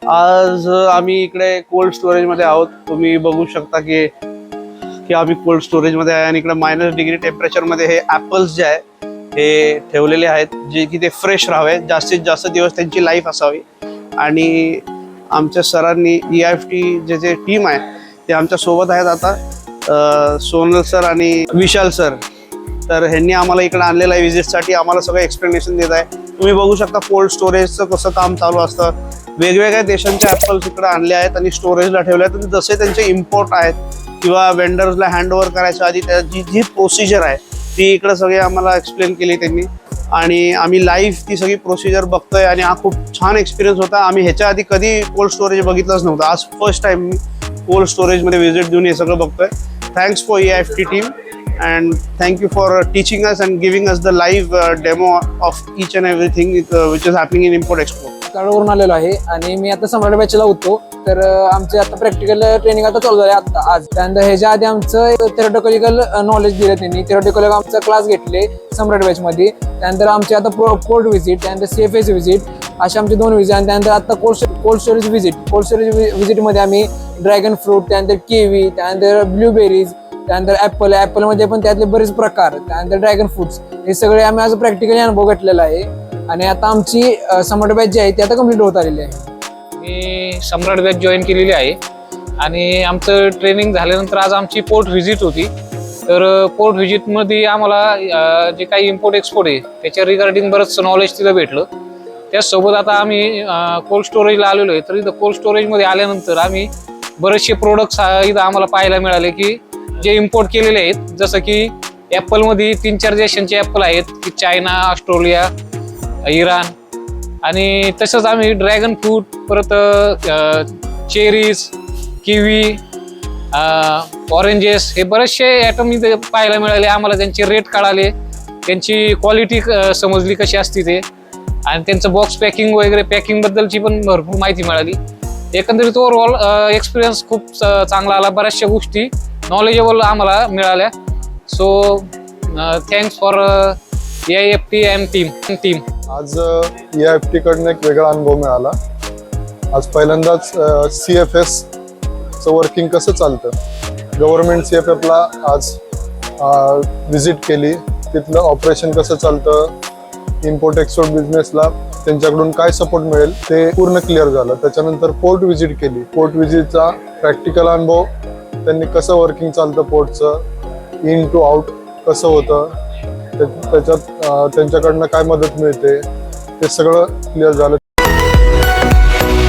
आज आम्ही इकडे कोल्ड स्टोरेज मध्ये आहोत. तुम्ही बघू शकता की की आम्ही कोल्ड स्टोरेज मध्ये आहे आणि इकडे -डिग्री टेम्परेचर मध्ये हे ऍपल्स जे आहे हे ठेवलेले आहेत, जे की ते फ्रेश राहावे, जास्तीत जास्त दिवस त्यांची लाईफ असावी. आणि आमच्या सरांनी EIFT जे टीम आहे ते आमच्या सोबत आहेत आता. सोनल सर आणि विशाल सर, तर ह्यांनी आम्हाला इकडे आणलेलं आहे विजिटसाठी. आम्हाला सगळं एक्सप्लेनेशन देत आहे. तुम्ही बघू शकता कोल्ड स्टोरेजचं कसं काम चालू असतं. वेगवेगळ्या देशांचे ॲपल्स इकडे आणले आहेत आणि स्टोरेजला ठेवले आहेत. आणि जसे त्यांचे इम्पोर्ट आहेत किंवा वेंडर्सला हँडओव्हर करायच्या आधी त्याची जी प्रोसिजर आहे ती इकडे सगळी आम्हाला एक्सप्लेन केली त्यांनी. आणि आम्ही लाईव्ह ती सगळी प्रोसिजर बघतोय आणि हा खूप छान एक्सपिरियन्स होता. आम्ही ह्याच्या आधी कधी कोल्ड स्टोरेज बघितलंच नव्हतं. आज फर्स्ट टाइम मी कोल्ड स्टोरेजमध्ये व्हिजिट देऊन हे सगळं बघतोय. Thanks for EIFT team and thank you for teaching us and giving us the live demo of each and everything which is happening in import export. कडवरून आलेलो आहे आणि मी आता सम्राट बॅचला होतो. तर आमचे आता प्रॅक्टिकल ट्रेनिंग आता चालू झाले आता आज. त्यानंतर ह्याच्या आधी आमचं थेरॉटिकल नॉलेज दिलं त्यांनी. थेरॉटिकल आमचा क्लास घेतले सम्राट बॅचमध्ये. त्यानंतर आमचे आता पोर्ट व्हिजिट, त्यानंतर CFS व्हिजिट, असे आमचे 2 व्हिजिट. आणि त्यानंतर आता cold storage visit. Cold storage व्हिजिटमध्ये आम्ही ड्रॅगन फ्रूट, त्यानंतर किवी, त्यानंतर ब्लूबेरीज, त्यानंतर ॲपलमध्ये पण त्यातले बरेच प्रकार, त्यानंतर ड्रॅगन फ्रूट्स, हे सगळे आम्ही आज प्रॅक्टिकली अनुभव घेतलेला आहे. आणि आता आमची सम्राट बॅच जी आहे ती आता कम्प्लीट होत आलेली आहे. मी सम्राट बॅच जॉईन केलेली आहे आणि आमचं ट्रेनिंग झाल्यानंतर आज आमची पोर्ट व्हिजिट होती. तर पोर्ट व्हिजिटमध्ये आम्हाला जे काही इम्पोर्ट एक्सपोर्ट आहे त्याच्या रिगार्डिंग बरंचसं नॉलेज तिथं भेटलं. त्याचसोबत आता आम्ही कोल्ड स्टोरेजला आलेलो आहे. तर इथं कोल्ड स्टोरेजमध्ये आल्यानंतर आम्ही बरेचसे प्रोडक्ट्स इथं आम्हाला पाहायला मिळाले की जे इम्पोर्ट केलेले आहेत. जसं की ॲपलमध्ये 3-4 देशांचे ॲपल आहेत की चायना, ऑस्ट्रेलिया, इराण. आणि तसंच आम्ही ड्रॅगन फ्रूट, परत चेरीज, किवी, ऑरेंजेस, हे बरेचसे ॲटम इथे पाहायला मिळाले. आम्हाला त्यांचे रेट कळाले, त्यांची क्वालिटी समजली कशी असते ते, आणि त्यांचं बॉक्स पॅकिंग वगैरे पॅकिंगबद्दलची पण भरपूर माहिती मिळाली. एकंदरीत ओव्हरऑल एक्सपिरियन्स खूप चांगला आला. बऱ्याचशा गोष्टी नॉलेजेबल आम्हाला मिळाल्या. So thanks for EIFT and team. आज EIFT कडनं एक वेगळा अनुभव मिळाला. आज पहिल्यांदाच CFSचं वर्किंग कसं चालतं, गव्हर्नमेंट CFFला आज व्हिजिट केली. तिथलं ऑपरेशन कसं चालतं, इम्पोर्ट एक्सपोर्ट बिझनेसला त्यांच्याकडून काय सपोर्ट मिळेल ते पूर्ण क्लिअर झालं. त्याच्यानंतर पोर्ट व्हिजिट केली. पोर्ट व्हिजिटचा प्रॅक्टिकल अनुभव, त्यांनी कसं वर्किंग चालतं पोर्टचं, इन टू आउट कसं होतं, त्याच्यात त्यांच्याकडनं काय मदत मिळते ते सगळं क्लिअर झालं.